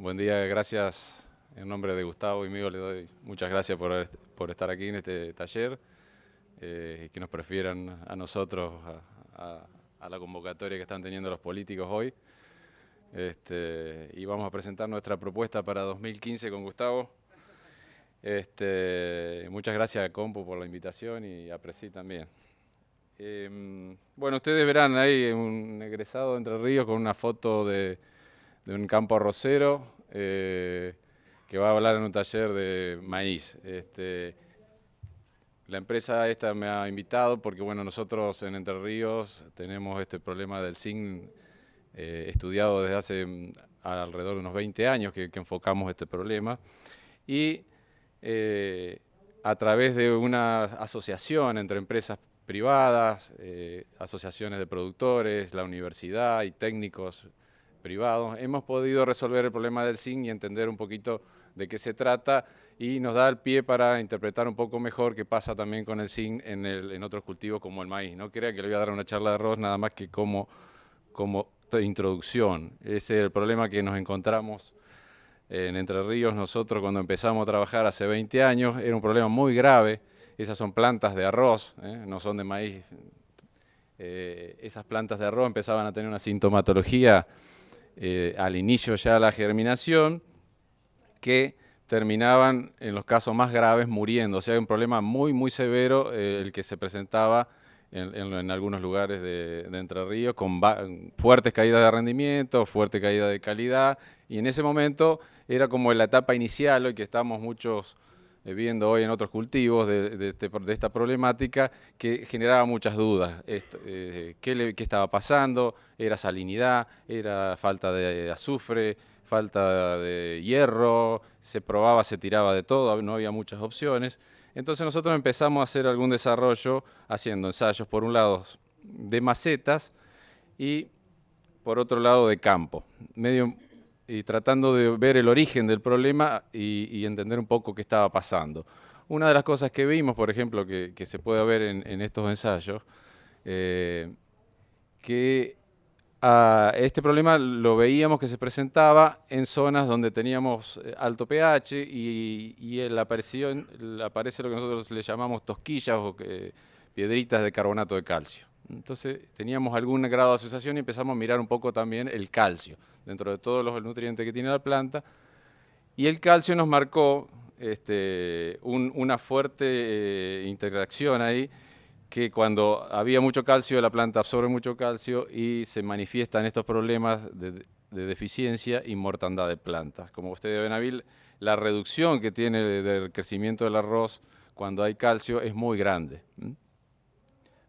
Buen día, gracias en nombre de Gustavo y mío, le doy muchas gracias por estar aquí en este taller y que nos prefieran a nosotros a la convocatoria que están teniendo los políticos hoy. Y vamos a presentar nuestra propuesta para 2015 con Gustavo. Muchas gracias a Compu por la invitación y a Presi también. Bueno, ustedes verán ahí un egresado de Entre Ríos con una foto de un campo arrocero que va a hablar en un taller de maíz. La empresa esta me ha invitado porque bueno, nosotros en Entre Ríos tenemos este problema del zinc estudiado desde hace alrededor de unos 20 años que enfocamos este problema y a través de una asociación entre empresas privadas, asociaciones de productores, la universidad y técnicos privados, hemos podido resolver el problema del zinc y entender un poquito de qué se trata y nos da el pie para interpretar un poco mejor qué pasa también con el zinc en otros cultivos como el maíz. No crean que le voy a dar una charla de arroz nada más que como introducción. Ese es el problema que nos encontramos en Entre Ríos nosotros cuando empezamos a trabajar hace 20 años. Era un problema muy grave. Esas son plantas de arroz, no son de maíz. Esas plantas de arroz empezaban a tener una sintomatología al inicio ya de la germinación, que terminaban en los casos más graves muriendo. O sea, un problema muy severo el que se presentaba en algunos lugares de Entre Ríos, con fuertes caídas de rendimiento, fuerte caída de calidad, y en ese momento era como la etapa inicial, hoy que estamos muchos viendo hoy en otros cultivos de esta problemática, que generaba muchas dudas. ¿Qué estaba pasando? ¿Era salinidad? ¿Era falta de azufre? ¿Falta de hierro? Se probaba, se tiraba de todo, no había muchas opciones. Entonces nosotros empezamos a hacer algún desarrollo haciendo ensayos, por un lado, de macetas y por otro lado de campo, y tratando de ver el origen del problema y entender un poco qué estaba pasando. Una de las cosas que vimos, por ejemplo, que se puede ver en estos ensayos, que este problema lo veíamos que se presentaba en zonas donde teníamos alto pH y aparece lo que nosotros le llamamos tosquillas o piedritas de carbonato de calcio. Entonces teníamos algún grado de asociación y empezamos a mirar un poco también el calcio, dentro de todos los nutrientes que tiene la planta. Y el calcio nos marcó una fuerte interacción ahí, que cuando había mucho calcio, la planta absorbe mucho calcio y se manifiestan estos problemas de deficiencia y mortandad de plantas. Como ustedes ven, la reducción que tiene del crecimiento del arroz cuando hay calcio es muy grande.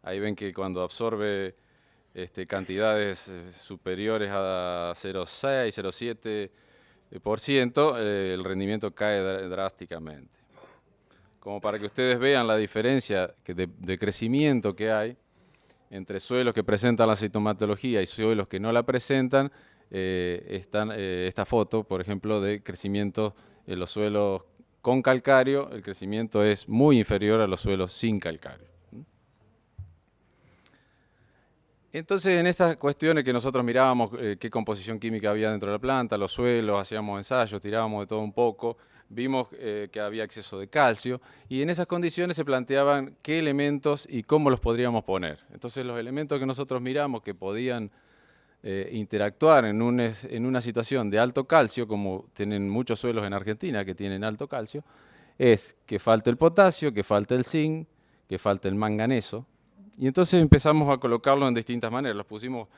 Ahí ven que cuando absorbe cantidades superiores a 0,6, 0,7%, el rendimiento cae drásticamente. Como para que ustedes vean la diferencia de crecimiento que hay entre suelos que presentan la sintomatología y suelos que no la presentan, esta foto, por ejemplo, de crecimiento en los suelos con calcario, el crecimiento es muy inferior a los suelos sin calcario. Entonces, en estas cuestiones que nosotros mirábamos, qué composición química había dentro de la planta, los suelos, hacíamos ensayos, tirábamos de todo un poco, vimos que había exceso de calcio y en esas condiciones se planteaban qué elementos y cómo los podríamos poner. Entonces, los elementos que nosotros miramos que podían interactuar en una situación de alto calcio, como tienen muchos suelos en Argentina que tienen alto calcio, es que falte el potasio, que falte el zinc, que falte el manganeso. Y entonces empezamos a colocarlo en distintas maneras. Los pusimos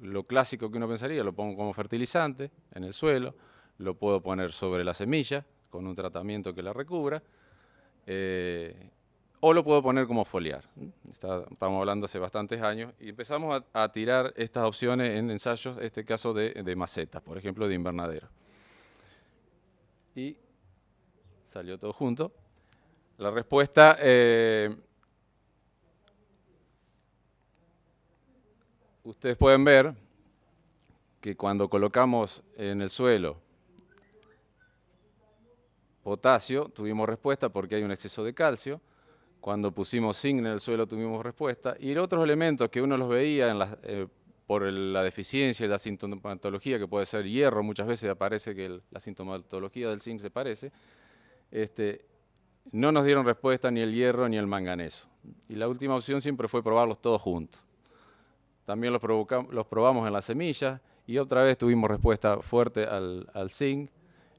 lo clásico que uno pensaría, lo pongo como fertilizante en el suelo, lo puedo poner sobre la semilla con un tratamiento que la recubra, o lo puedo poner como foliar. Estamos hablando hace bastantes años y empezamos a tirar estas opciones en ensayos, en este caso de macetas, por ejemplo, de invernadero. Y salió todo junto. La respuesta... ustedes pueden ver que cuando colocamos en el suelo potasio, tuvimos respuesta porque hay un exceso de calcio. Cuando pusimos zinc en el suelo tuvimos respuesta. Y otros elementos que uno los veía por la deficiencia y la sintomatología, que puede ser hierro, muchas veces aparece que la sintomatología del zinc se parece, no nos dieron respuesta ni el hierro ni el manganeso. Y la última opción siempre fue probarlos todos juntos. También los probamos en las semillas y otra vez tuvimos respuesta fuerte al zinc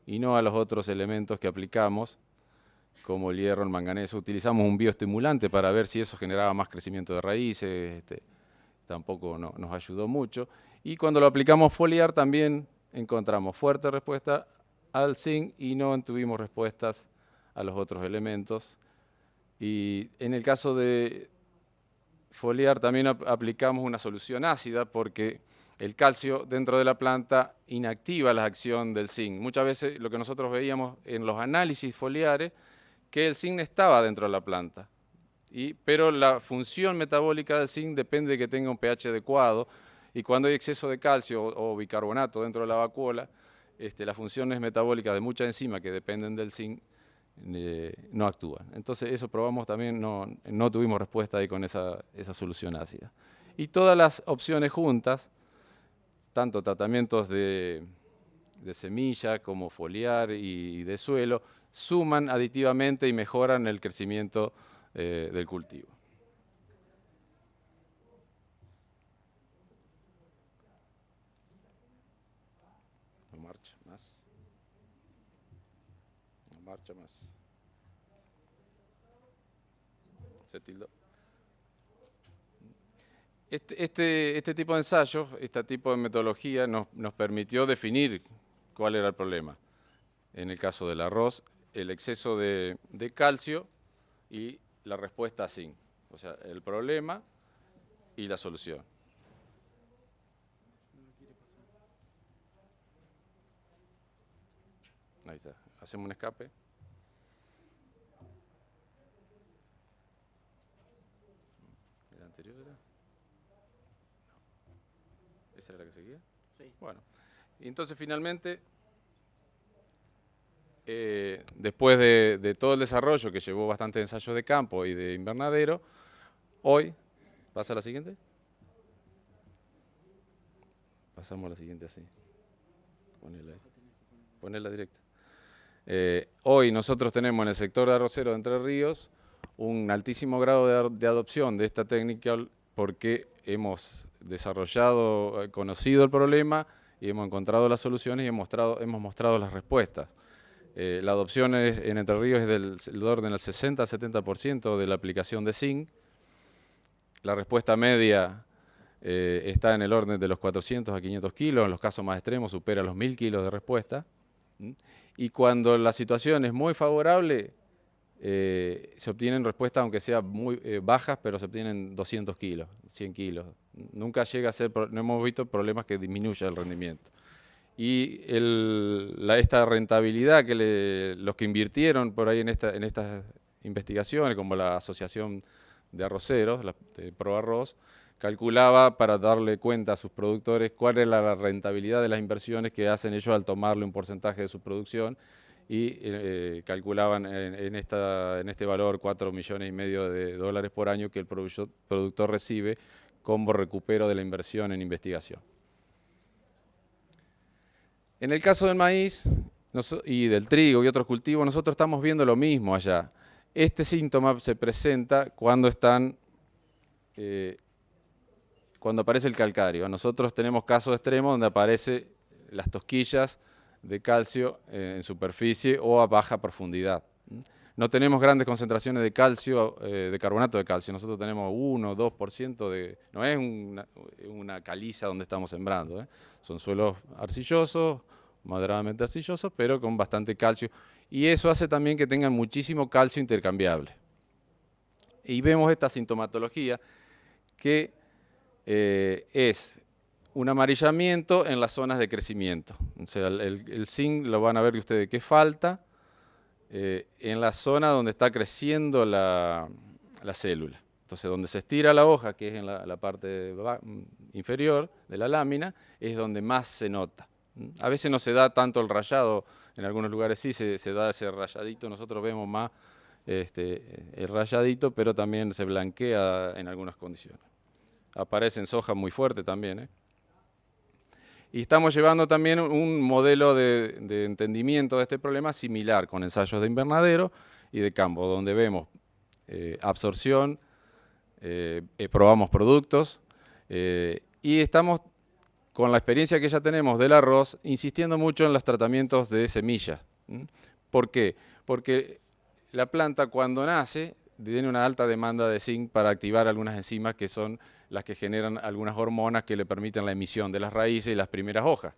y no a los otros elementos que aplicamos, como el hierro, el manganeso. Utilizamos un bioestimulante para ver si eso generaba más crecimiento de raíces, tampoco nos ayudó mucho. Y cuando lo aplicamos foliar también encontramos fuerte respuesta al zinc y no tuvimos respuestas a los otros elementos. Y en el caso de foliar también aplicamos una solución ácida porque el calcio dentro de la planta inactiva la acción del zinc. Muchas veces lo que nosotros veíamos en los análisis foliares, que el zinc estaba dentro de la planta, pero la función metabólica del zinc depende de que tenga un pH adecuado, y cuando hay exceso de calcio o bicarbonato dentro de la vacuola, las funciones metabólicas de muchas enzimas que dependen del zinc no actúan. Entonces eso probamos también, no tuvimos respuesta ahí con esa solución ácida. Y todas las opciones juntas, tanto tratamientos de semilla como foliar y de suelo, suman aditivamente y mejoran el crecimiento del cultivo. No marcha más. No marcha más. Se tildó. Este tipo de ensayos, este tipo de metodología nos permitió definir cuál era el problema. En el caso del arroz, el exceso de calcio y la respuesta a zinc. O sea, el problema y la solución. Ahí está. Hacemos un escape. ¿El anterior era? ¿Esa era la que seguía? Sí. Bueno, y entonces finalmente, después de todo el desarrollo que llevó bastantes ensayos de campo y de invernadero, hoy, ¿pasa a la siguiente? Pasamos a la siguiente así. Ponela ahí. Ponela directa. Hoy nosotros tenemos en el sector de arrocero de Entre Ríos un altísimo grado de adopción de esta técnica porque hemos desarrollado, conocido el problema y hemos encontrado las soluciones y hemos mostrado las respuestas. La adopción en Entre Ríos es del orden del 60 al 70% de la aplicación de zinc. La respuesta media está en el orden de los 400 a 500 kilos, en los casos más extremos supera los 1000 kilos de respuesta. Y cuando la situación es muy favorable, se obtienen respuestas, aunque sean muy bajas, pero se obtienen 200 kilos, 100 kilos. Nunca llega a ser, no hemos visto problemas que disminuya el rendimiento. Y esta rentabilidad que los que invirtieron por ahí en estas investigaciones, como la Asociación de Arroceros, de ProArroz, calculaba para darle cuenta a sus productores cuál era la rentabilidad de las inversiones que hacen ellos al tomarle un porcentaje de su producción y calculaban en este valor 4,5 millones de dólares por año que el productor recibe como recupero de la inversión en investigación. En el caso del maíz y del trigo y otros cultivos, nosotros estamos viendo lo mismo allá. Este síntoma se presenta cuando aparece el calcario. Nosotros tenemos casos extremos donde aparecen las tosquillas de calcio en superficie o a baja profundidad. No tenemos grandes concentraciones de calcio, de carbonato de calcio. Nosotros tenemos 1 o 2%, no es una caliza donde estamos sembrando. Son suelos arcillosos, moderadamente arcillosos, pero con bastante calcio. Y eso hace también que tengan muchísimo calcio intercambiable. Y vemos esta sintomatología que es un amarillamiento en las zonas de crecimiento. O sea, el zinc lo van a ver ustedes que falta en la zona donde está creciendo la célula. Entonces, donde se estira la hoja, que es en la parte inferior de la lámina, es donde más se nota. A veces no se da tanto el rayado, en algunos lugares sí se da ese rayadito, nosotros vemos más el rayadito, pero también se blanquea en algunas condiciones. Aparece en soja muy fuerte también, Y estamos llevando también un modelo de entendimiento de este problema similar con ensayos de invernadero y de campo, donde vemos absorción, probamos productos y estamos, con la experiencia que ya tenemos del arroz, insistiendo mucho en los tratamientos de semillas. ¿Por qué? Porque la planta cuando nace tiene una alta demanda de zinc para activar algunas enzimas que son las que generan algunas hormonas que le permiten la emisión de las raíces y las primeras hojas.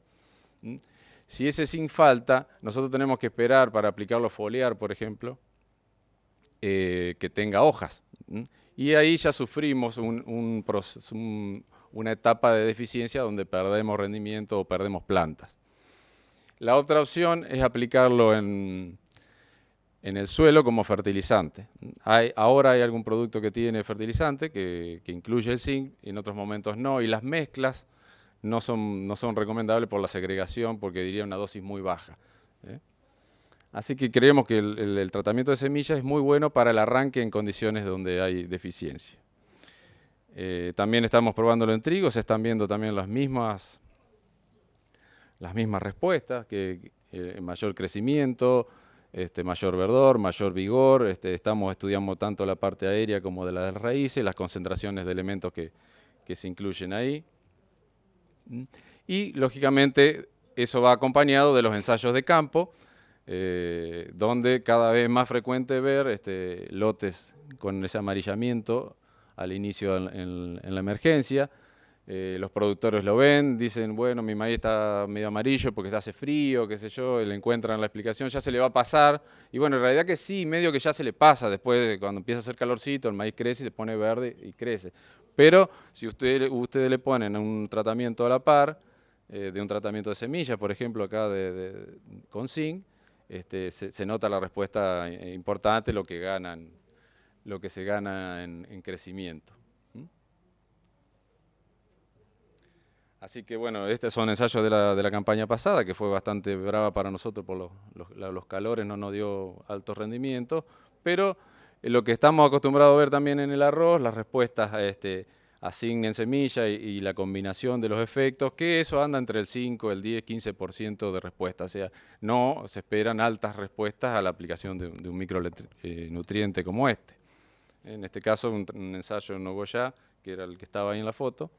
Si ese zinc falta, nosotros tenemos que esperar para aplicarlo foliar, por ejemplo, que tenga hojas. Y ahí ya sufrimos una etapa de deficiencia donde perdemos rendimiento o perdemos plantas. La otra opción es aplicarlo en el suelo como fertilizante. Ahora hay algún producto que tiene fertilizante que incluye el zinc, y en otros momentos no, y las mezclas no son recomendables por la segregación, porque diría una dosis muy baja. Así que creemos que el tratamiento de semillas es muy bueno para el arranque en condiciones donde hay deficiencia. También estamos probándolo en trigo, se están viendo también las mismas respuestas, que mayor crecimiento, mayor verdor, mayor vigor. Estamos estudiando tanto la parte aérea como de las raíces, las concentraciones de elementos que se incluyen ahí. Y, lógicamente, eso va acompañado de los ensayos de campo, donde cada vez es más frecuente ver lotes con ese amarillamiento al inicio en la emergencia. Los productores lo ven, dicen, bueno, mi maíz está medio amarillo porque hace frío, qué sé yo, le encuentran la explicación, ya se le va a pasar. Y bueno, en realidad que sí, medio que ya se le pasa, después cuando empieza a hacer calorcito, el maíz crece y se pone verde y crece. Pero si ustedes le ponen un tratamiento a la par, de un tratamiento de semillas, por ejemplo, acá con zinc, se nota la respuesta importante, lo que se gana en crecimiento. Así que bueno, estos son ensayos de la campaña pasada, que fue bastante brava para nosotros por los calores, no nos dio altos rendimientos, pero lo que estamos acostumbrados a ver también en el arroz, las respuestas a zinc en semilla y la combinación de los efectos, que eso anda entre el 5, el 10, 15% de respuesta, o sea, no se esperan altas respuestas a la aplicación de un micronutriente como este. En este caso, un ensayo en Nogoyá, que era el que estaba ahí en la foto,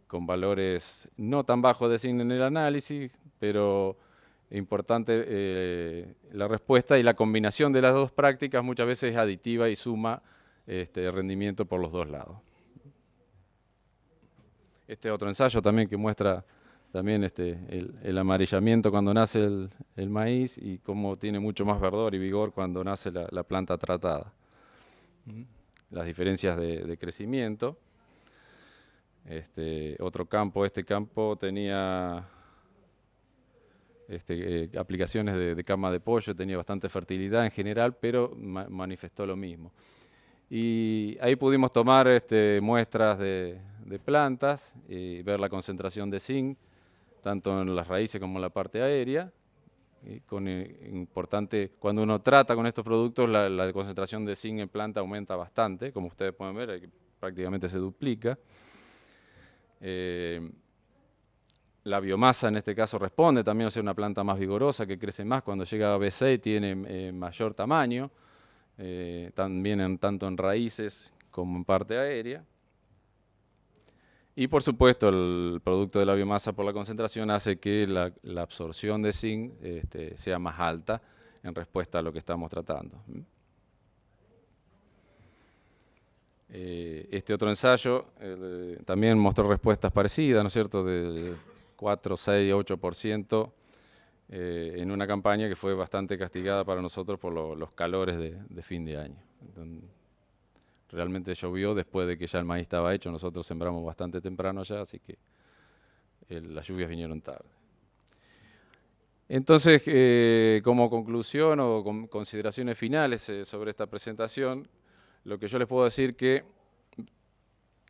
con valores no tan bajos de zinc en el análisis, pero importante la respuesta, y la combinación de las dos prácticas muchas veces es aditiva y suma rendimiento por los dos lados. Este otro ensayo también que muestra también el amarillamiento cuando nace el maíz y cómo tiene mucho más verdor y vigor cuando nace la planta tratada. Las diferencias de crecimiento. Otro campo, este campo tenía aplicaciones de cama de pollo, tenía bastante fertilidad en general, pero manifestó lo mismo. Y ahí pudimos tomar muestras de plantas y ver la concentración de zinc, tanto en las raíces como en la parte aérea. Importante, cuando uno trata con estos productos, la concentración de zinc en planta aumenta bastante, como ustedes pueden ver, prácticamente se duplica. La biomasa en este caso responde también a ser una planta más vigorosa, que crece más cuando llega a B6, tiene mayor tamaño, también tanto en raíces como en parte aérea. Y por supuesto el producto de la biomasa por la concentración hace que la absorción de zinc sea más alta en respuesta a lo que estamos tratando. Este otro ensayo también mostró respuestas parecidas, ¿no es cierto?, de 4, 6, 8% en una campaña que fue bastante castigada para nosotros por los calores de fin de año. Entonces, realmente llovió después de que ya el maíz estaba hecho, nosotros sembramos bastante temprano ya, así que las lluvias vinieron tarde. Entonces, como conclusión o consideraciones finales sobre esta presentación, lo que yo les puedo decir que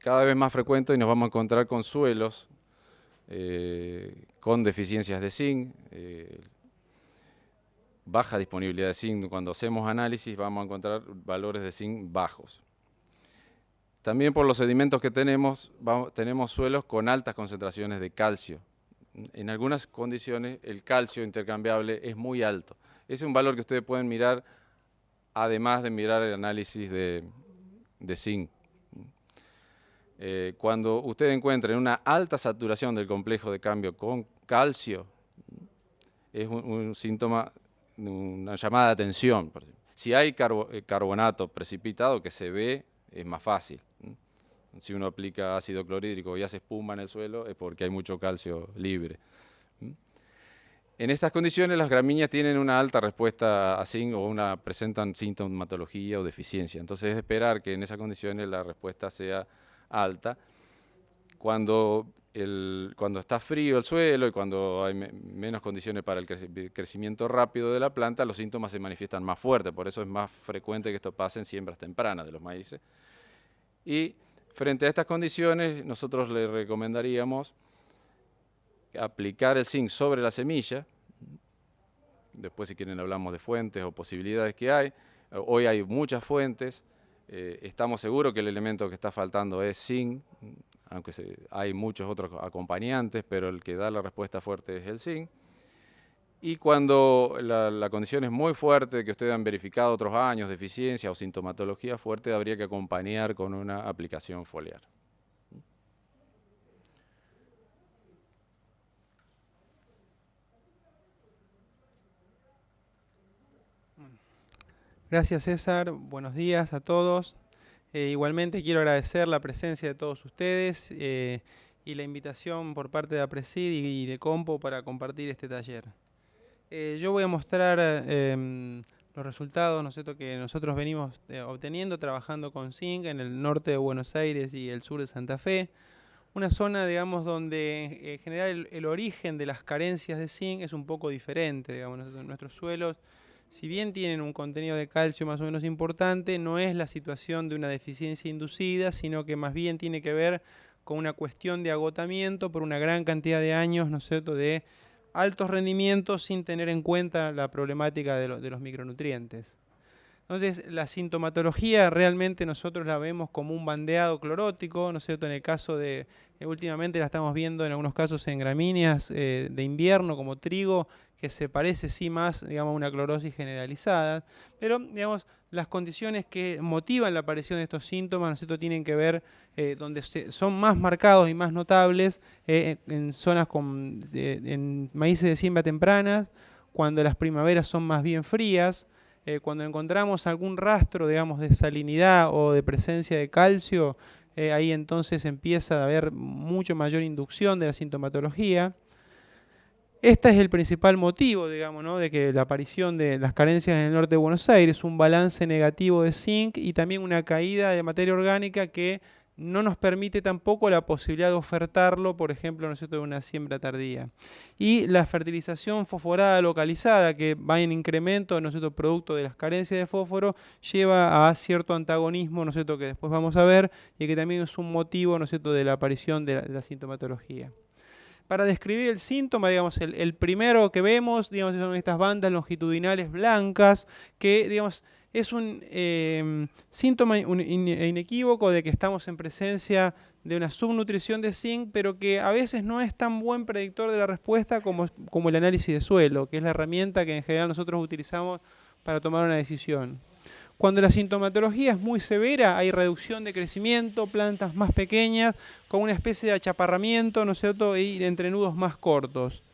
cada vez más frecuente nos vamos a encontrar con suelos con deficiencias de zinc, baja disponibilidad de zinc. Cuando hacemos análisis vamos a encontrar valores de zinc bajos. También por los sedimentos que tenemos suelos con altas concentraciones de calcio. En algunas condiciones el calcio intercambiable es muy alto. Ese es un valor que ustedes pueden mirar, además de mirar el análisis de zinc. Cuando ustedes encuentren una alta saturación del complejo de cambio con calcio, es un síntoma, una llamada de atención. Si hay carbonato precipitado que se ve, es más fácil. Si uno aplica ácido clorhídrico y hace espuma en el suelo, es porque hay mucho calcio libre. En estas condiciones, las gramíneas tienen una alta respuesta a zinc o presentan sintomatología o deficiencia. Entonces, es de esperar que en esas condiciones la respuesta sea alta. Cuando está frío el suelo y cuando hay menos condiciones para el crecimiento rápido de la planta, los síntomas se manifiestan más fuertes. Por eso es más frecuente que esto pase en siembras tempranas de los maíces. Y frente a estas condiciones, nosotros le recomendaríamos aplicar el zinc sobre la semilla. Después, si quieren, hablamos de fuentes o posibilidades que hay. Hoy hay muchas fuentes. Estamos seguros que el elemento que está faltando es zinc, aunque hay muchos otros acompañantes, pero el que da la respuesta fuerte es el zinc. Y cuando la condición es muy fuerte, que ustedes han verificado otros años, deficiencia o sintomatología fuerte, habría que acompañar con una aplicación foliar. Gracias, César. Buenos días a todos. Igualmente quiero agradecer la presencia de todos ustedes y la invitación por parte de APRESID y de Compo para compartir este taller. Yo voy a mostrar los resultados, ¿no es cierto?, que nosotros venimos obteniendo trabajando con zinc en el norte de Buenos Aires y el sur de Santa Fe. Una zona, digamos, donde en general el origen de las carencias de zinc es un poco diferente. Digamos, nuestros suelos, si bien tienen un contenido de calcio más o menos importante, no es la situación de una deficiencia inducida, sino que más bien tiene que ver con una cuestión de agotamiento por una gran cantidad de años, ¿no es cierto?, de altos rendimientos sin tener en cuenta la problemática de los micronutrientes. Entonces, la sintomatología realmente nosotros la vemos como un bandeado clorótico, ¿no es cierto? En el caso de, últimamente la estamos viendo en algunos casos en gramíneas de invierno como trigo, que se parece sí más, digamos, a una clorosis generalizada, pero, digamos, las condiciones que motivan la aparición de estos síntomas, ¿no es cierto?, tienen que ver donde son más marcados y más notables en zonas en maíces de siembra tempranas, cuando las primaveras son más bien frías, cuando encontramos algún rastro, digamos, de salinidad o de presencia de calcio, ahí entonces empieza a haber mucho mayor inducción de la sintomatología. Este es el principal motivo, digamos, ¿no?, de que la aparición de las carencias en el norte de Buenos Aires, un balance negativo de zinc y también una caída de materia orgánica que no nos permite tampoco la posibilidad de ofertarlo, por ejemplo, ¿no es cierto?, de una siembra tardía. Y la fertilización fosforada localizada, que va en incremento, ¿no es cierto?, producto de las carencias de fósforo, lleva a cierto antagonismo, ¿no es cierto?, que después vamos a ver, y que también es un motivo, ¿no es cierto?, de la aparición de la sintomatología. Para describir el síntoma, digamos, el primero que vemos, digamos, son estas bandas longitudinales blancas, que, digamos, es un síntoma inequívoco de que estamos en presencia de una subnutrición de zinc, pero que a veces no es tan buen predictor de la respuesta como el análisis de suelo, que es la herramienta que en general nosotros utilizamos para tomar una decisión. Cuando la sintomatología es muy severa, hay reducción de crecimiento, plantas más pequeñas, con una especie de achaparramiento, ¿no es cierto?, y entrenudos más cortos.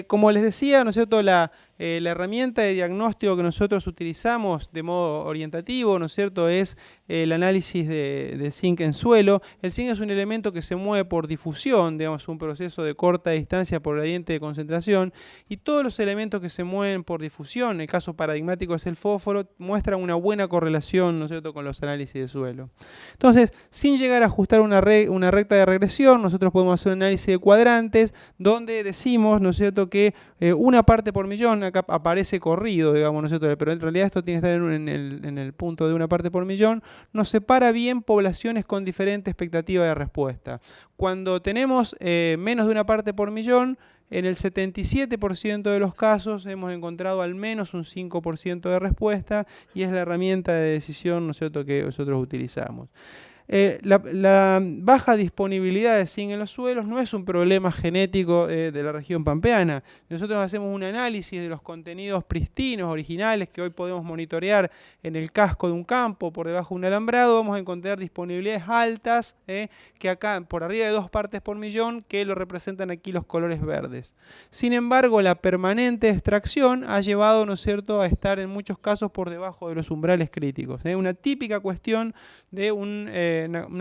Como les decía, ¿no es cierto?, la herramienta de diagnóstico que nosotros utilizamos de modo orientativo, ¿no es cierto?, es el análisis de zinc en suelo. El zinc es un elemento que se mueve por difusión, digamos, un proceso de corta distancia por gradiente de concentración, y todos los elementos que se mueven por difusión, el caso paradigmático es el fósforo, muestran una buena correlación, ¿no es cierto?, con los análisis de suelo. Entonces, sin llegar a ajustar una recta de regresión, nosotros podemos hacer un análisis de cuadrantes, donde decimos, ¿no es cierto?, que una parte por millón, acá aparece corrido, digamos, ¿no es cierto?, pero en realidad esto tiene que estar en el punto de una parte por millón, nos separa bien poblaciones con diferente expectativa de respuesta. Cuando tenemos menos de una parte por millón, en el 77% de los casos hemos encontrado al menos un 5% de respuesta y es la herramienta de decisión, ¿no es cierto?, que nosotros utilizamos. La baja disponibilidad de zinc en los suelos no es un problema genético de la región pampeana. Nosotros hacemos un análisis de los contenidos pristinos, originales, que hoy podemos monitorear en el casco de un campo, por debajo de un alambrado, vamos a encontrar disponibilidades altas, que acá, por arriba de 2 partes por millón, que lo representan aquí los colores verdes. Sin embargo, la permanente extracción ha llevado, ¿no es cierto?, a estar en muchos casos por debajo de los umbrales críticos. Una típica cuestión de un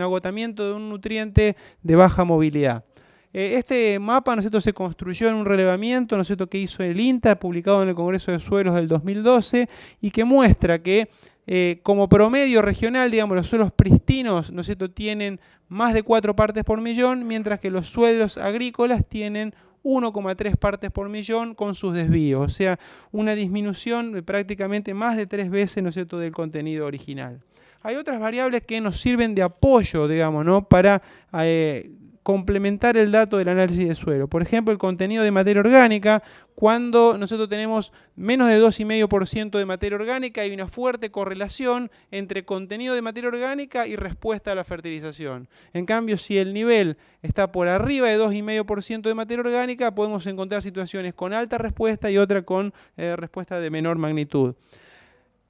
agotamiento de un nutriente de baja movilidad. Este mapa, ¿no es cierto?, se construyó en un relevamiento, ¿no es cierto?, que hizo el INTA, publicado en el Congreso de Suelos del 2012, y que muestra que como promedio regional, digamos, los suelos pristinos, ¿no es cierto?, tienen más de 4 partes por millón, mientras que los suelos agrícolas tienen 1,3 partes por millón con sus desvíos, o sea, una disminución de prácticamente más de 3 veces, ¿no es cierto?, del contenido original. Hay otras variables que nos sirven de apoyo, digamos, ¿no?, para complementar el dato del análisis de suelo. Por ejemplo, el contenido de materia orgánica. Cuando nosotros tenemos menos de 2,5% de materia orgánica, hay una fuerte correlación entre contenido de materia orgánica y respuesta a la fertilización. En cambio, si el nivel está por arriba de 2,5% de materia orgánica, podemos encontrar situaciones con alta respuesta y otra con respuesta de menor magnitud.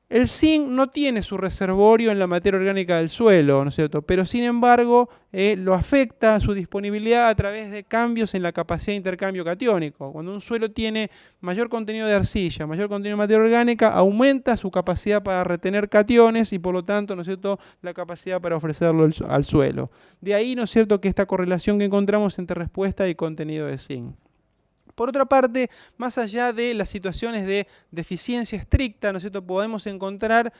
El zinc no tiene su reservorio en la materia orgánica del suelo, ¿no es cierto?, pero sin embargo lo afecta su disponibilidad a través de cambios en la capacidad de intercambio catiónico. Cuando un suelo tiene mayor contenido de arcilla, mayor contenido de materia orgánica, aumenta su capacidad para retener cationes y por lo tanto, ¿no es cierto?, la capacidad para ofrecerlo al suelo. De ahí, ¿no es cierto?, que esta correlación que encontramos entre respuesta y contenido de zinc. Por otra parte, más allá de las situaciones de deficiencia estricta, ¿no es cierto?, podemos encontrar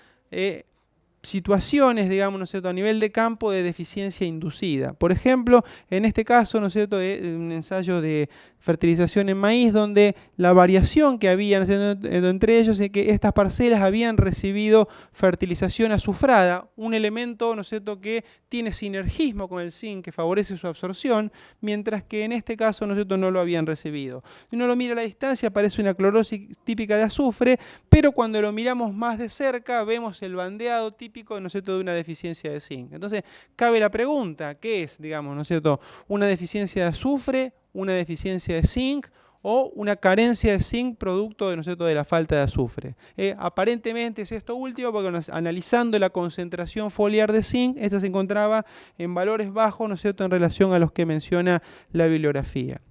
situaciones, digamos, ¿no es cierto?, a nivel de campo de deficiencia inducida. Por ejemplo, en este caso, ¿no es cierto?, un ensayo de fertilización en maíz, donde la variación que había, ¿no es cierto?, entre ellos es que estas parcelas habían recibido fertilización azufrada, un elemento, ¿no es cierto?, que tiene sinergismo con el zinc, que favorece su absorción, mientras que en este caso, ¿no es cierto?, no lo habían recibido. Si uno lo mira a la distancia, parece una clorosis típica de azufre, pero cuando lo miramos más de cerca, vemos el bandeado típico, ¿no es cierto?, de una deficiencia de zinc. Entonces, cabe la pregunta, ¿qué es, digamos, ¿no es cierto?, una deficiencia de azufre, una deficiencia de zinc o una carencia de zinc producto de, ¿no es cierto?, de la falta de azufre? Aparentemente es esto último, porque analizando la concentración foliar de zinc, esta se encontraba en valores bajos, ¿no es cierto?, en relación a los que menciona la bibliografía.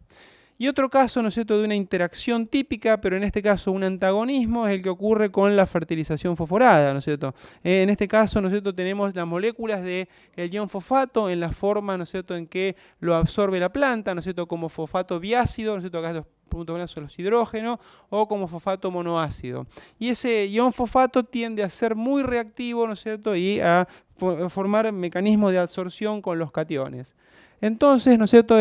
Y otro caso, ¿no es cierto?, de una interacción típica, pero en este caso un antagonismo, es el que ocurre con la fertilización fosforada, ¿no es cierto? En este caso, ¿no es cierto?, tenemos las moléculas del ion fosfato en la forma, ¿no es cierto?, en que lo absorbe la planta, ¿no es cierto?, como fosfato biácido, ¿no es cierto?, acá los puntos blancos son los hidrógenos, o como fosfato monoácido. Y ese ion fosfato tiende a ser muy reactivo, ¿no es cierto?, y a formar mecanismos de absorción con los cationes. Entonces, ¿no es cierto?,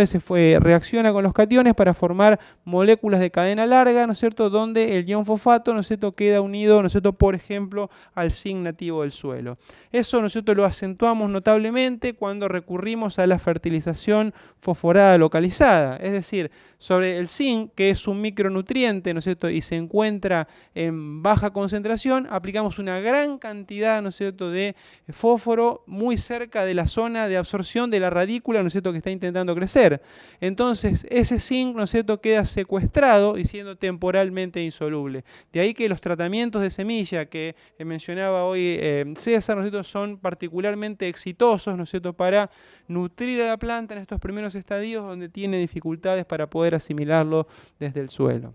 reacciona con los cationes para formar moléculas de cadena larga, ¿no es cierto?, donde el ion fosfato, ¿no es cierto?, queda unido, ¿no es cierto?, por ejemplo, al zinc nativo del suelo. Eso, ¿no es cierto?, lo acentuamos notablemente cuando recurrimos a la fertilización fosforada localizada, es decir, sobre el zinc, que es un micronutriente, ¿no es cierto?, y se encuentra en baja concentración, aplicamos una gran cantidad, ¿no es cierto?, de fósforo muy cerca de la zona de absorción de la radícula, ¿no es cierto?, que está intentando crecer. Entonces, ese zinc, ¿no es cierto?, queda secuestrado y siendo temporalmente insoluble. De ahí que los tratamientos de semilla que mencionaba hoy César, ¿no es cierto?, son particularmente exitosos, ¿no es cierto?, para nutrir a la planta en estos primeros estadios donde tiene dificultades para poder asimilarlo desde el suelo.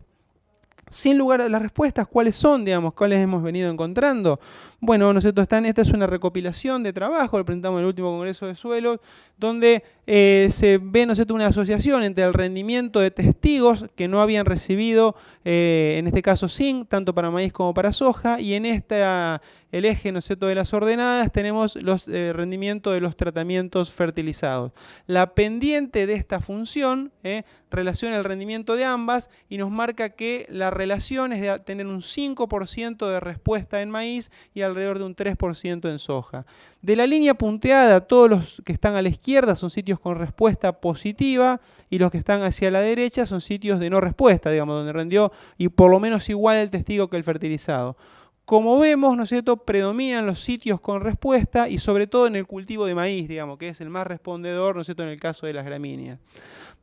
Sin lugar a las respuestas, ¿cuáles son, digamos, cuáles hemos venido encontrando? Bueno, ¿no es cierto?, esta es una recopilación de trabajo, lo presentamos en el último Congreso de Suelos, donde se ve, ¿no es cierto?, una asociación entre el rendimiento de testigos que no habían recibido, en este caso zinc, tanto para maíz como para soja, y en esta el eje, ¿no es cierto?, de las ordenadas, tenemos los rendimientos de los tratamientos fertilizados. La pendiente de esta función relaciona el rendimiento de ambas y nos marca que la relación es de tener un 5% de respuesta en maíz y alrededor de un 3% en soja. De la línea punteada, todos los que están a la izquierda son sitios con respuesta positiva y los que están hacia la derecha son sitios de no respuesta, digamos, donde rendió y por lo menos igual el testigo que el fertilizado. Como vemos, ¿no es cierto?, predominan los sitios con respuesta y sobre todo en el cultivo de maíz, digamos, que es el más respondedor, ¿no es cierto?, en el caso de las gramíneas.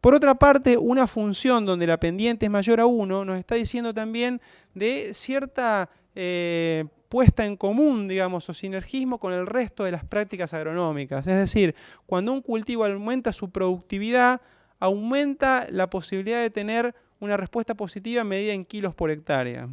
Por otra parte, una función donde la pendiente es mayor a 1 nos está diciendo también de cierta puesta en común, digamos, o sinergismo con el resto de las prácticas agronómicas. Es decir, cuando un cultivo aumenta su productividad, aumenta la posibilidad de tener una respuesta positiva medida en kilos por hectárea.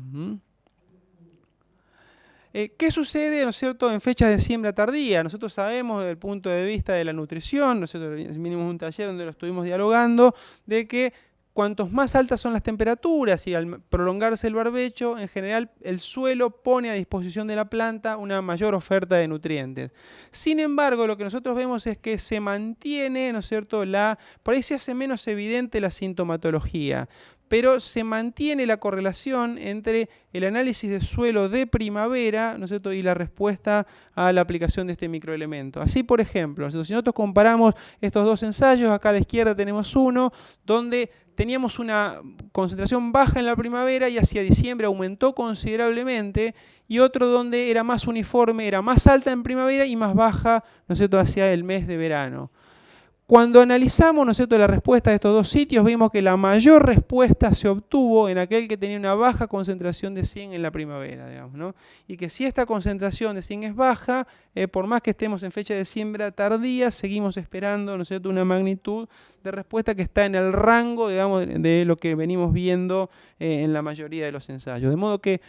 ¿Qué sucede, ¿no es cierto?, en fechas de siembra tardía? Nosotros sabemos desde el punto de vista de la nutrición, nosotros vinimos a un taller donde lo estuvimos dialogando, de que cuantos más altas son las temperaturas y al prolongarse el barbecho, en general el suelo pone a disposición de la planta una mayor oferta de nutrientes. Sin embargo, lo que nosotros vemos es que se mantiene, ¿no es cierto?, por ahí se hace menos evidente la sintomatología, pero se mantiene la correlación entre el análisis de suelo de primavera, ¿no es cierto?, y la respuesta a la aplicación de este microelemento. Así, por ejemplo, si nosotros comparamos estos dos ensayos, acá a la izquierda tenemos uno donde teníamos una concentración baja en la primavera y hacia diciembre aumentó considerablemente, y otro donde era más uniforme, era más alta en primavera y más baja, ¿no es cierto?, hacia el mes de verano. Cuando analizamos, ¿no es cierto?, la respuesta de estos dos sitios, vimos que la mayor respuesta se obtuvo en aquel que tenía una baja concentración de zinc en la primavera, digamos, ¿no? Y que si esta concentración de zinc es baja, por más que estemos en fecha de siembra tardía, seguimos esperando, ¿no es cierto?, una magnitud de respuesta que está en el rango, digamos, de lo que venimos viendo en la mayoría de los ensayos. De modo que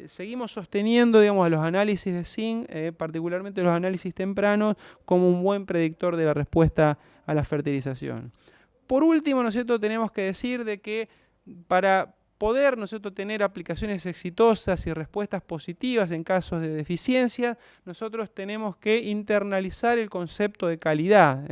seguimos sosteniendo, digamos, a los análisis de zinc, particularmente los análisis tempranos, como un buen predictor de la respuesta a la fertilización. Por último, ¿no es cierto?, tenemos que decir de que para poder, ¿no es cierto?, tener aplicaciones exitosas y respuestas positivas en casos de deficiencia, nosotros tenemos que internalizar el concepto de calidad.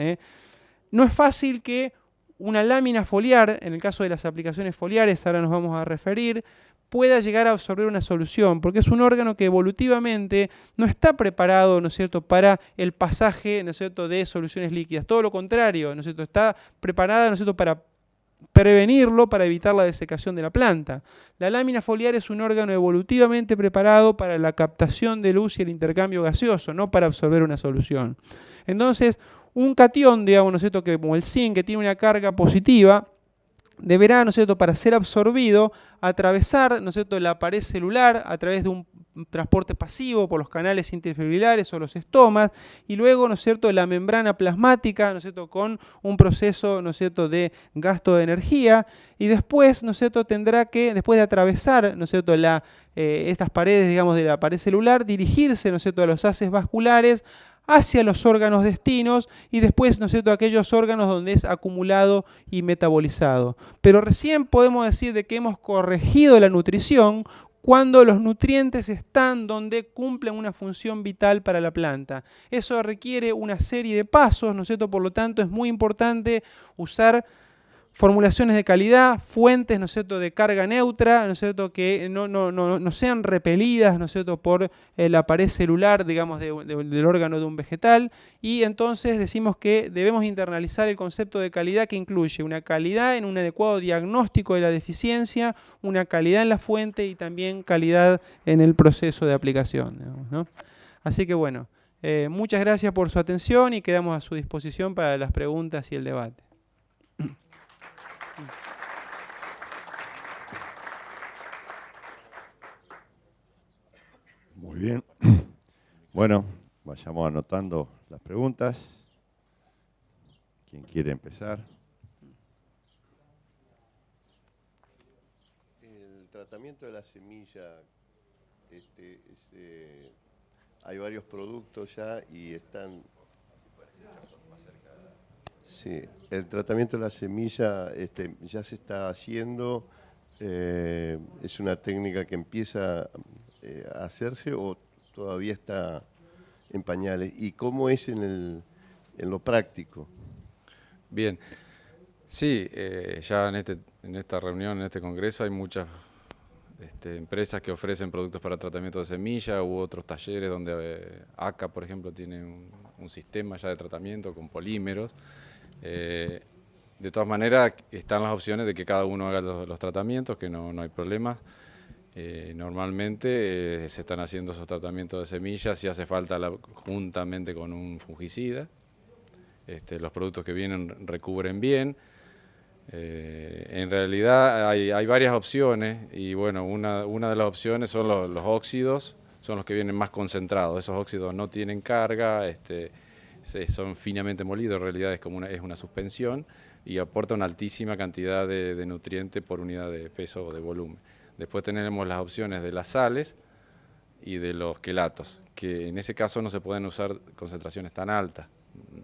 No es fácil que una lámina foliar, en el caso de las aplicaciones foliares, ahora nos vamos a referir, pueda llegar a absorber una solución, porque es un órgano que evolutivamente no está preparado, ¿no es cierto?, para el pasaje, ¿no es cierto?, de soluciones líquidas. Todo lo contrario, ¿no es cierto?, está preparada, ¿no es cierto?, para prevenirlo, para evitar la desecación de la planta. La lámina foliar es un órgano evolutivamente preparado para la captación de luz y el intercambio gaseoso, no para absorber una solución. Entonces, un catión, digamos, ¿no es cierto?, que como el zinc, que tiene una carga positiva, deberá, ¿no es cierto?, para ser absorbido, atravesar, ¿no es cierto?, la pared celular a través de un transporte pasivo por los canales interfibrilares o los estomas, y luego, ¿no es cierto?, la membrana plasmática, ¿no es cierto?, con un proceso, ¿no es cierto?, de gasto de energía, y después, ¿no es cierto?, tendrá que, después de atravesar, ¿no es cierto?, estas paredes, digamos, de la pared celular, dirigirse, ¿no es cierto?, a los haces vasculares, hacia los órganos destinos y después, ¿no es cierto?, aquellos órganos donde es acumulado y metabolizado. Pero recién podemos decir de que hemos corregido la nutrición cuando los nutrientes están donde cumplen una función vital para la planta. Eso requiere una serie de pasos, ¿no es cierto?, por lo tanto es muy importante usar formulaciones de calidad, fuentes, ¿no es cierto?, de carga neutra, ¿no es cierto?, que no sean repelidas, ¿no es cierto?, por la pared celular, digamos, del órgano de un vegetal, y entonces decimos que debemos internalizar el concepto de calidad, que incluye una calidad en un adecuado diagnóstico de la deficiencia, una calidad en la fuente y también calidad en el proceso de aplicación, digamos, ¿no? Así que bueno, muchas gracias por su atención y quedamos a su disposición para las preguntas y el debate. Muy bien. Bueno, vayamos anotando las preguntas. ¿Quién quiere empezar? El tratamiento de la semilla, hay varios productos ya y están... Sí, el tratamiento de la semilla ya se está haciendo, es una técnica que empieza a hacerse o todavía está en pañales. ¿Y cómo es en lo práctico? Bien, sí, ya en esta reunión, en este congreso, hay muchas empresas que ofrecen productos para tratamiento de semilla, u otros talleres donde ACA, por ejemplo, tiene un sistema ya de tratamiento con polímeros. De todas maneras, están las opciones de que cada uno haga los tratamientos, que no hay problemas. Normalmente se están haciendo esos tratamientos de semillas si hace falta juntamente con un fungicida. Los productos que vienen recubren bien. En realidad hay varias opciones y bueno, una de las opciones son los óxidos, son los que vienen más concentrados. Esos óxidos no tienen carga, son finamente molidos, en realidad es una suspensión y aporta una altísima cantidad de nutrientes por unidad de peso o de volumen. Después tenemos las opciones de las sales y de los quelatos, que en ese caso no se pueden usar concentraciones tan altas,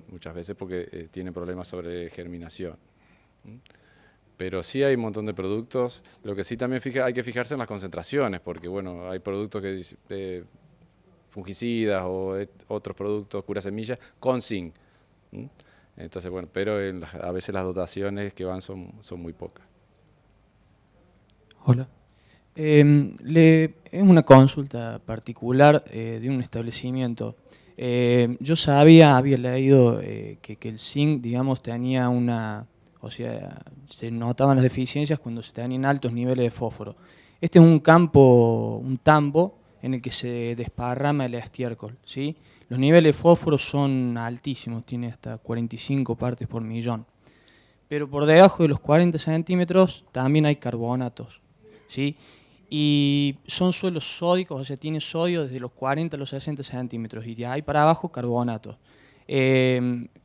muchas veces porque tienen problemas sobre germinación. Pero sí hay un montón de productos. Lo que sí también hay que fijarse en las concentraciones, porque bueno, hay productos que fungicidas o otros productos, cura semillas, con zinc. Entonces, bueno, pero a veces las dotaciones que van son muy pocas. Hola. Es una consulta particular de un establecimiento. Yo había leído que el zinc, digamos, tenía o sea, se notaban las deficiencias cuando se tenían altos niveles de fósforo. Este es un tambo en el que se desparrama el estiércol, ¿sí? Los niveles de fósforo son altísimos, tiene hasta 45 partes por millón. Pero por debajo de los 40 centímetros también hay carbonatos, ¿sí? Y son suelos sódicos, o sea, tiene sodio desde los 40 a los 60 centímetros y de ahí para abajo carbonatos.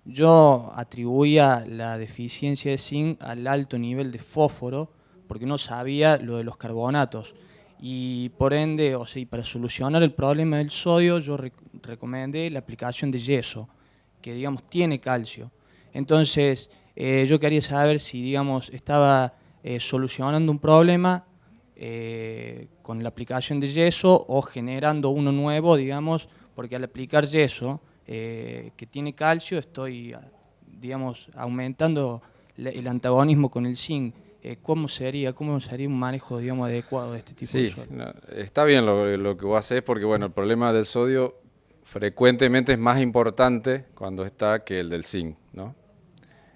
Yo atribuía la deficiencia de zinc al alto nivel de fósforo porque no sabía lo de los carbonatos. Y por ende, o sea, y para solucionar el problema del sodio, yo recomendé la aplicación de yeso, que digamos tiene calcio. Entonces, yo quería saber si digamos estaba solucionando un problema con la aplicación de yeso o generando uno nuevo, digamos, porque al aplicar yeso, que tiene calcio, estoy, digamos, aumentando el antagonismo con el zinc. ¿Cómo sería un manejo, digamos, adecuado de este tipo de suelo? Sí, no, está bien lo que vos hacés porque bueno, el problema del sodio frecuentemente es más importante cuando está que el del zinc, ¿no?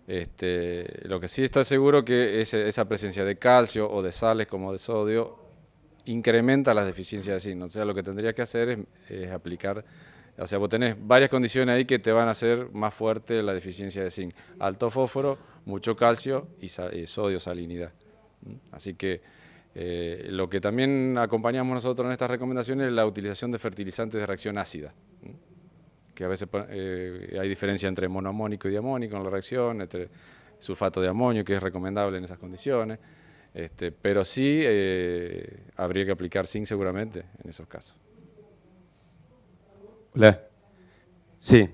Lo que sí estoy seguro que esa presencia de calcio o de sales como de sodio incrementa las deficiencias de zinc. O sea, lo que tendrías que hacer es aplicar, o sea, vos tenés varias condiciones ahí que te van a hacer más fuerte la deficiencia de zinc. Alto fósforo, mucho calcio y sodio, salinidad. Así que lo que también acompañamos nosotros en estas recomendaciones es la utilización de fertilizantes de reacción ácida. Que a veces hay diferencia entre monoamónico y diamónico en la reacción, entre sulfato de amonio, que es recomendable en esas condiciones, pero sí habría que aplicar zinc seguramente en esos casos. Hola. Sí.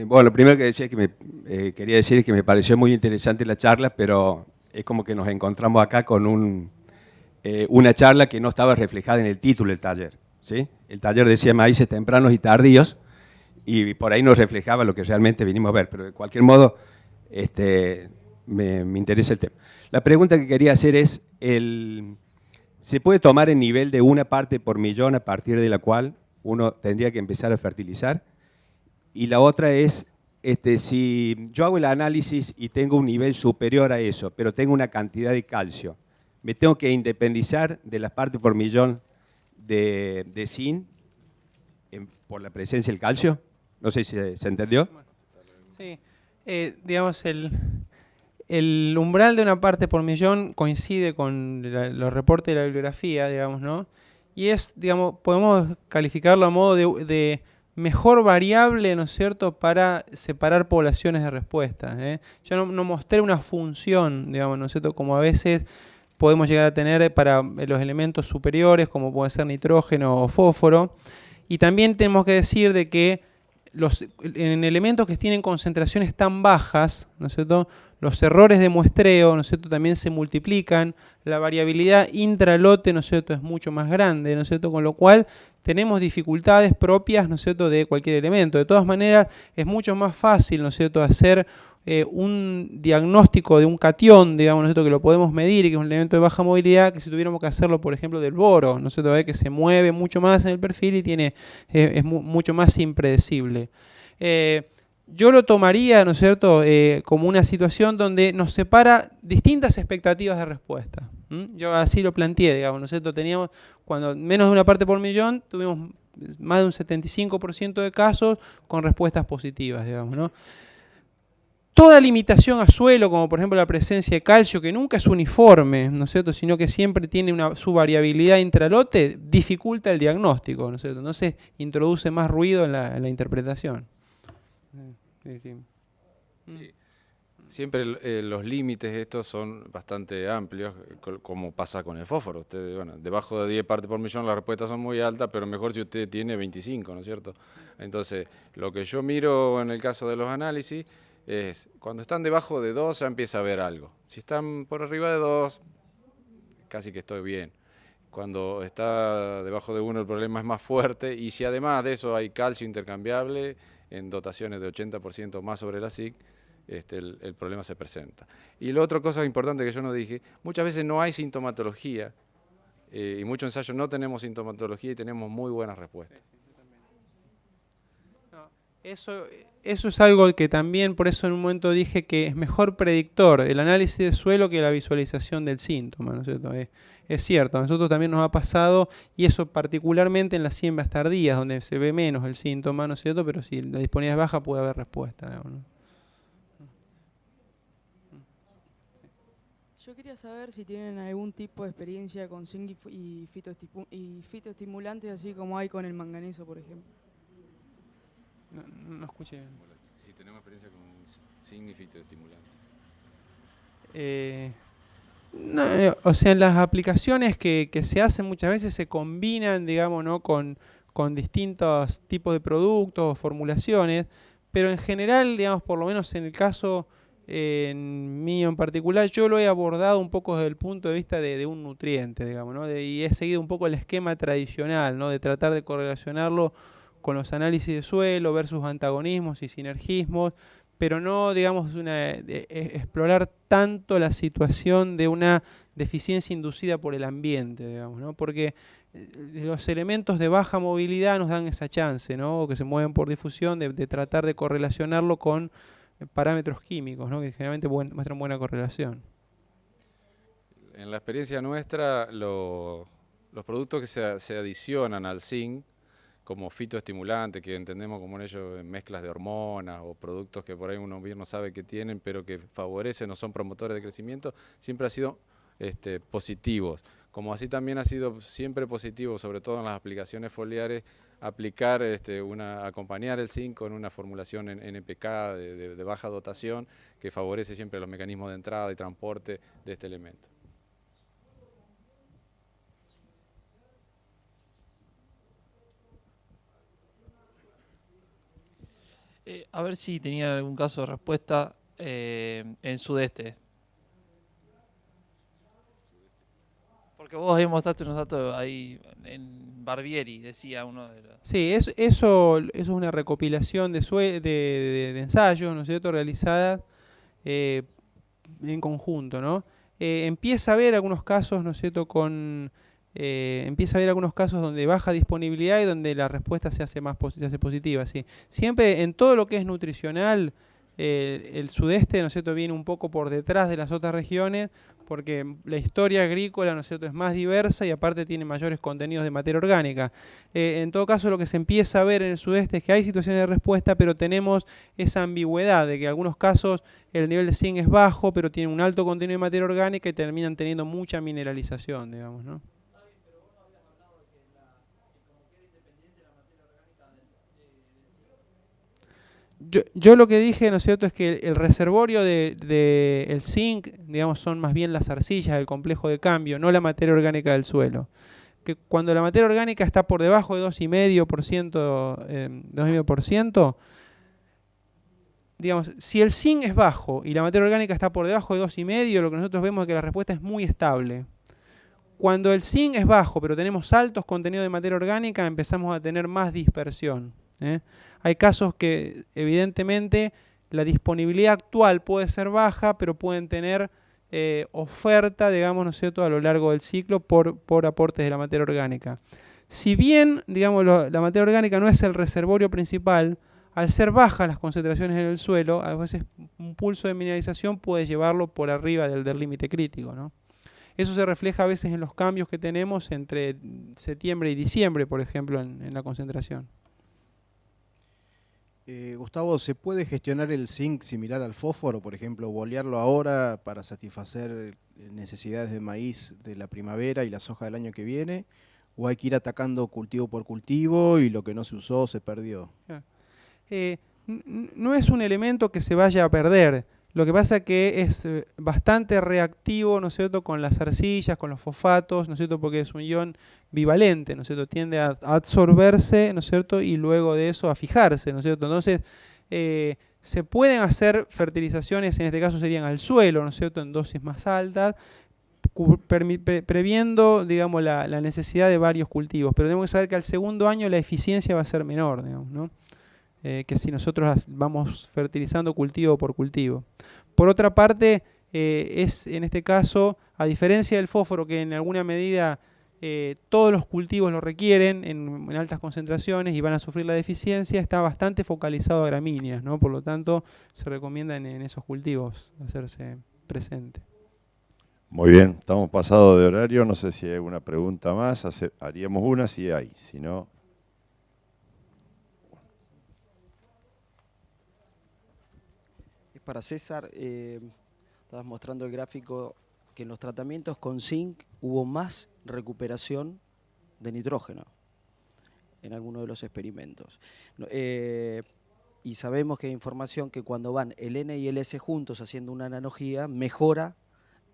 Bueno, lo primero que decía quería decir es que me pareció muy interesante la charla, pero es como que nos encontramos acá con una charla que no estaba reflejada en el título del taller, ¿sí? El taller decía maíces tempranos y tardíos, y por ahí nos reflejaba lo que realmente vinimos a ver, pero de cualquier modo me interesa el tema. La pregunta que quería hacer es, ¿se puede tomar el nivel de una parte por millón a partir de la cual uno tendría que empezar a fertilizar? Y la otra es, si yo hago el análisis y tengo un nivel superior a eso, pero tengo una cantidad de calcio, ¿me tengo que independizar de las partes por millón de zinc por la presencia del calcio? No sé si se entendió. Sí, digamos, el umbral de una parte por millón coincide con los reportes de la bibliografía, digamos, ¿no? Y es, digamos, podemos calificarlo a modo de mejor variable, ¿no es cierto?, para separar poblaciones de respuesta. Yo no mostré una función, digamos, ¿no es cierto?, como a veces podemos llegar a tener para los elementos superiores, como puede ser nitrógeno o fósforo. Y también tenemos que decir de que en elementos que tienen concentraciones tan bajas, ¿no es cierto?, los errores de muestreo, ¿no es cierto?, también se multiplican, la variabilidad intralote, ¿no es cierto?, es mucho más grande, ¿no es cierto?, con lo cual tenemos dificultades propias, ¿no es cierto?, de cualquier elemento. De todas maneras, es mucho más fácil, ¿no es cierto?, hacer un diagnóstico de un catión, digamos, ¿no es cierto?, que lo podemos medir y que es un elemento de baja movilidad, que si tuviéramos que hacerlo, por ejemplo, del boro, ¿no es cierto?, que se mueve mucho más en el perfil y es mucho más impredecible. Yo lo tomaría, ¿no es cierto?, como una situación donde nos separa distintas expectativas de respuesta. Yo así lo planteé, digamos, ¿no es cierto? Teníamos, cuando menos de una parte por millón, tuvimos más de un 75% de casos con respuestas positivas, digamos, ¿no? Toda limitación a suelo, como por ejemplo la presencia de calcio, que nunca es uniforme, ¿no es cierto?, sino que siempre tiene su variabilidad intralote, dificulta el diagnóstico, ¿no es cierto? Entonces introduce más ruido en la interpretación. Sí, sí. Sí. Siempre los límites estos son bastante amplios, como pasa con el fósforo. Usted, bueno, debajo de 10 partes por millón las respuestas son muy altas, pero mejor si usted tiene 25, ¿no es cierto? Entonces, lo que yo miro en el caso de los análisis es, cuando están debajo de 2 ya empieza a ver algo. Si están por arriba de 2, casi que estoy bien. Cuando está debajo de 1 el problema es más fuerte, y si además de eso hay calcio intercambiable en dotaciones de 80% más sobre la SIC, el problema se presenta. Y la otra cosa importante que yo no dije, muchas veces no hay sintomatología, y muchos ensayos no tenemos sintomatología y tenemos muy buenas respuestas. Eso es algo que también, por eso en un momento dije que es mejor predictor el análisis de suelo que la visualización del síntoma, ¿no es cierto? Es cierto, a nosotros también nos ha pasado, y eso particularmente en las siembras tardías, donde se ve menos el síntoma, ¿no es cierto? Pero si la disponibilidad es baja puede haber respuesta, ¿no? Yo quería saber si tienen algún tipo de experiencia con zinc y fitoestimulantes, así como hay con el manganeso, por ejemplo. No escuché bien. Si tenemos experiencia con zinc y fitoestimulantes. No, o sea, en las aplicaciones que se hacen muchas veces se combinan, digamos, ¿no?, con distintos tipos de productos o formulaciones, pero en general, digamos, por lo menos en el caso mío en particular, yo lo he abordado un poco desde el punto de vista de un nutriente, digamos, ¿no? Y he seguido un poco el esquema tradicional, ¿no?, de tratar de correlacionarlo con los análisis de suelo, ver sus antagonismos y sinergismos, pero no, digamos, explorar tanto la situación de una deficiencia inducida por el ambiente, digamos, ¿no? Porque los elementos de baja movilidad nos dan esa chance, ¿no?, o que se mueven por difusión, de tratar de correlacionarlo con parámetros químicos, ¿no?, que generalmente muestran buena correlación. En la experiencia nuestra, los productos que se adicionan al zinc, como fitoestimulantes, que entendemos como en ellos mezclas de hormonas o productos que por ahí uno bien no sabe que tienen, pero que favorecen o son promotores de crecimiento, siempre ha sido positivos. Como así también ha sido siempre positivo, sobre todo en las aplicaciones foliares, aplicar acompañar el zinc con una formulación en NPK de baja dotación que favorece siempre los mecanismos de entrada y transporte de este elemento. A ver si tenían algún caso de respuesta en sudeste. Porque vos ahí mostraste unos datos ahí en Barbieri, decía uno de los... Sí, eso es una recopilación de ensayos, ¿no es cierto?, realizadas en conjunto, ¿no? Empieza a haber algunos casos, ¿no es cierto?, empieza a haber algunos casos donde baja disponibilidad y donde la respuesta se hace positiva, ¿sí? Siempre en todo lo que es nutricional, el sudeste, ¿no es cierto?, viene un poco por detrás de las otras regiones, porque la historia agrícola, ¿no es cierto?, es más diversa y aparte tiene mayores contenidos de materia orgánica. En todo caso, lo que se empieza a ver en el sudeste es que hay situaciones de respuesta, pero tenemos esa ambigüedad de que en algunos casos el nivel de zinc es bajo, pero tiene un alto contenido de materia orgánica y terminan teniendo mucha mineralización, digamos, ¿no? Yo lo que dije, ¿no es cierto?, es que el reservorio del zinc, digamos, son más bien las arcillas del complejo de cambio, no la materia orgánica del suelo. Que cuando la materia orgánica está por debajo de 2,5%, digamos, si el zinc es bajo y la materia orgánica está por debajo de 2,5, lo que nosotros vemos es que la respuesta es muy estable. Cuando el zinc es bajo, pero tenemos altos contenidos de materia orgánica, empezamos a tener más dispersión. Hay casos que, evidentemente, la disponibilidad actual puede ser baja, pero pueden tener oferta, digamos, ¿no es cierto?, a lo largo del ciclo por aportes de la materia orgánica. Si bien, digamos, la materia orgánica no es el reservorio principal, al ser bajas las concentraciones en el suelo, a veces un pulso de mineralización puede llevarlo por arriba del límite crítico, ¿no? Eso se refleja a veces en los cambios que tenemos entre septiembre y diciembre, por ejemplo, en la concentración. Gustavo, ¿se puede gestionar el zinc similar al fósforo? Por ejemplo, bolearlo ahora para satisfacer necesidades de maíz de la primavera y la soja del año que viene, ¿o hay que ir atacando cultivo por cultivo y lo que no se usó se perdió? No es un elemento que se vaya a perder. Lo que pasa es que es bastante reactivo, ¿no es cierto?, con las arcillas, con los fosfatos, ¿no es cierto?, porque es un ion bivalente, ¿no es cierto?, tiende a absorberse, ¿no es cierto?, y luego de eso a fijarse, ¿no es cierto? Entonces, se pueden hacer fertilizaciones, en este caso serían al suelo, ¿no es cierto?, en dosis más altas, previendo, digamos, la necesidad de varios cultivos, pero tenemos que saber que al segundo año la eficiencia va a ser menor, digamos, ¿no? Que si nosotros vamos fertilizando cultivo por cultivo. Por otra parte, es en este caso, a diferencia del fósforo, que en alguna medida todos los cultivos lo requieren en altas concentraciones y van a sufrir la deficiencia, está bastante focalizado a gramíneas, ¿no? Por lo tanto, se recomienda en esos cultivos hacerse presente. Muy bien, estamos pasados de horario, no sé si hay alguna pregunta más, haríamos una si hay, si no... Para César, estabas mostrando el gráfico que en los tratamientos con zinc hubo más recuperación de nitrógeno en algunos de los experimentos. Y sabemos que hay información que cuando van el N y el S juntos haciendo una analogía, mejora,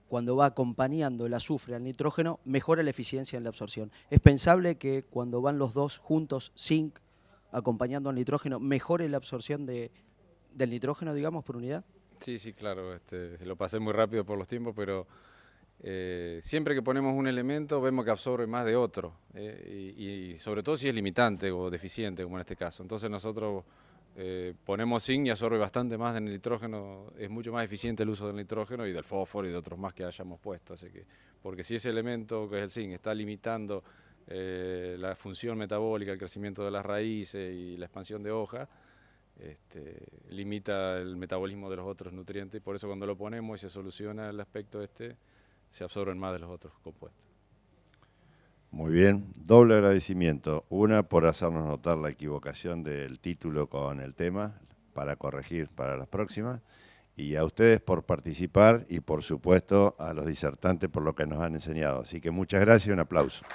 cuando va acompañando el azufre al nitrógeno, mejora la eficiencia en la absorción. ¿Es pensable que cuando van los dos juntos, zinc acompañando al nitrógeno, mejore la absorción del nitrógeno, digamos, por unidad? Sí, claro, lo pasé muy rápido por los tiempos, pero siempre que ponemos un elemento vemos que absorbe más de otro, y sobre todo si es limitante o deficiente, como en este caso. Entonces nosotros ponemos zinc y absorbe bastante más del nitrógeno, es mucho más eficiente el uso del nitrógeno y del fósforo y de otros más que hayamos puesto. Así que, porque si ese elemento, que es el zinc, está limitando la función metabólica, el crecimiento de las raíces y la expansión de hojas, limita el metabolismo de los otros nutrientes, y por eso cuando lo ponemos y se soluciona el aspecto se absorben más de los otros compuestos. Muy bien, doble agradecimiento. Una, por hacernos notar la equivocación del título con el tema, para corregir para las próximas, y a ustedes por participar y por supuesto a los disertantes por lo que nos han enseñado. Así que muchas gracias y un aplauso.